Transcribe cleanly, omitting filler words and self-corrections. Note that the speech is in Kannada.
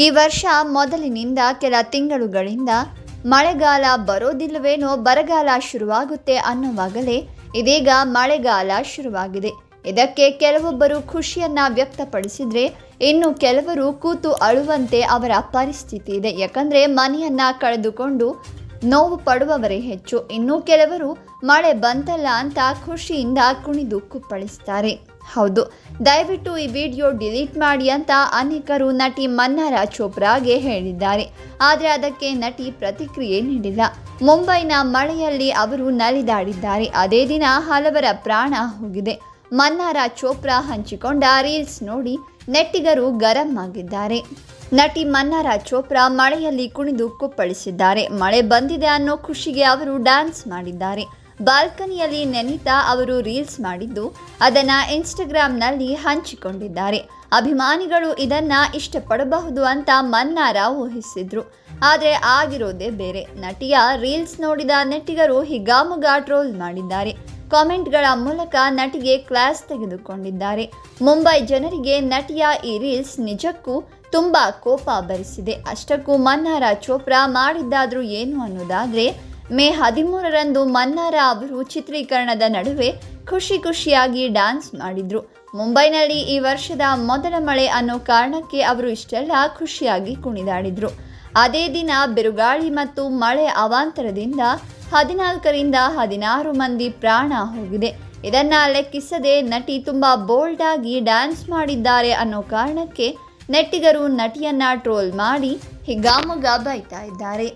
ಈ ವರ್ಷ ಮೊದಲಿನಿಂದ ಕೆಲ ತಿಂಗಳುಗಳಿಂದ ಮಳೆಗಾಲ ಬರೋದಿಲ್ಲವೇನೋ, ಬರಗಾಲ ಶುರುವಾಗುತ್ತೆ ಅನ್ನುವಾಗಲೇ ಇದೀಗ ಮಳೆಗಾಲ ಶುರುವಾಗಿದೆ. ಇದಕ್ಕೆ ಕೆಲವೊಬ್ಬರು ಖುಷಿಯನ್ನ ವ್ಯಕ್ತಪಡಿಸಿದ್ರೆ, ಇನ್ನು ಕೆಲವರು ಕೂತು ಅಳುವಂತೆ ಅವರ ಪರಿಸ್ಥಿತಿ ಇದೆ. ಯಾಕಂದ್ರೆ ಮನೆಯನ್ನ ಕಳೆದುಕೊಂಡು ನೋವು ಪಡುವವರೇ ಹೆಚ್ಚು. ಇನ್ನು ಕೆಲವರು ಮಳೆ ಬಂತಲ್ಲ ಅಂತ ಖುಷಿಯಿಂದ ಕುಣಿದು ಕುಪ್ಪಳಿಸ್ತಾರೆ. ಹೌದು, ದಯವಿಟ್ಟು ಈ ವಿಡಿಯೋ ಡಿಲೀಟ್ ಮಾಡಿ ಅಂತ ಅನೇಕರು ನಟಿ ಮನ್ನಾರಾ ಚೋಪ್ರಾಗೆ ಹೇಳಿದ್ದಾರೆ. ಆದರೆ ಅದಕ್ಕೆ ನಟಿ ಪ್ರತಿಕ್ರಿಯೆ ನೀಡಿಲ್ಲ. ಮುಂಬೈನ ಮಳೆಯಲ್ಲಿ ಅವರು ನಲಿದಾಡಿದ್ದಾರೆ. ಅದೇ ದಿನ ಹಲವರ ಪ್ರಾಣ ಹೋಗಿದೆ. ಮನ್ನಾರಾ ಚೋಪ್ರಾ ಹಂಚಿಕೊಂಡ ರೀಲ್ಸ್ ನೋಡಿ ನೆಟ್ಟಿಗರು ಗರಂ ಆಗಿದ್ದಾರೆ. ನಟಿ ಮನ್ನಾರಾ ಚೋಪ್ರಾ ಮಳೆಯಲ್ಲಿ ಕುಣಿದು ಕುಪ್ಪಳಿಸಿದ್ದಾರೆ. ಮಳೆ ಬಂದಿದೆ ಅನ್ನೋ ಖುಷಿಗೆ ಅವರು ಡ್ಯಾನ್ಸ್ ಮಾಡಿದ್ದಾರೆ. ಬಾಲ್ಕನಿಯಲ್ಲಿ ನೆನೀತಾ ಅವರು ರೀಲ್ಸ್ ಮಾಡಿದ್ದು ಅದನ್ನು ಇನ್ಸ್ಟಾಗ್ರಾಮ್ನಲ್ಲಿ ಹಂಚಿಕೊಂಡಿದ್ದಾರೆ. ಅಭಿಮಾನಿಗಳು ಇದನ್ನ ಇಷ್ಟಪಡಬಹುದು ಅಂತ ಮನ್ನಾರಾ ಊಹಿಸಿದ್ರು. ಆದರೆ ಆಗಿರೋದೇ ಬೇರೆ. ನಟಿಯ ರೀಲ್ಸ್ ನೋಡಿದ ನೆಟ್ಟಿಗರು ಹಿಗ್ಗಾಮುಗ್ಗ ಟ್ರೋಲ್ ಮಾಡಿದ್ದಾರೆ. ಕಾಮೆಂಟ್ಗಳ ಮೂಲಕ ನಟಿಗೆ ಕ್ಲಾಸ್ ತೆಗೆದುಕೊಂಡಿದ್ದಾರೆ. ಮುಂಬೈ ಜನರಿಗೆ ನಟಿಯ ಈ ರೀಲ್ಸ್ ನಿಜಕ್ಕೂ ತುಂಬಾ ಕೋಪ ಬರಿಸಿದೆ. ಅಷ್ಟಕ್ಕೂ ಮನ್ನಾರಾ ಚೋಪ್ರಾ ಮಾಡಿದ್ದಾದ್ರೂ ಏನು ಅನ್ನೋದಾದ್ರೆ, ಮೇ 13ರಂದು ಮನ್ನಾರಾ ಅವರು ಚಿತ್ರೀಕರಣದ ನಡುವೆ ಖುಷಿಯಾಗಿ ಡ್ಯಾನ್ಸ್ ಮಾಡಿದ್ರು. ಮುಂಬೈನಲ್ಲಿ ಈ ವರ್ಷದ ಮೊದಲ ಮಳೆ ಅನ್ನೋ ಕಾರಣಕ್ಕೆ ಅವರು ಇಷ್ಟೆಲ್ಲ ಖುಷಿಯಾಗಿ ಕುಣಿದಾಡಿದ್ರು. ಅದೇ ದಿನ ಬಿರುಗಾಳಿ ಮತ್ತು ಮಳೆ ಅವಾಂತರದಿಂದ 14ರಿಂದ 16 ಮಂದಿ ಪ್ರಾಣ ಹೋಗಿದೆ. ಇದನ್ನ ಲೆಕ್ಕಿಸದೆ ನಟಿ ತುಂಬಾ ಬೋಲ್ಡ್ ಆಗಿ ಡ್ಯಾನ್ಸ್ ಮಾಡಿದ್ದಾರೆ ಅನ್ನೋ ಕಾರಣಕ್ಕೆ ನೆಟ್ಟಿಗರು ನಟಿಯನ್ನ ಟ್ರೋಲ್ ಮಾಡಿ ಹಿಗ್ಗಾಮುಗ್ಗ ಬೈತಾ ಇದ್ದಾರೆ.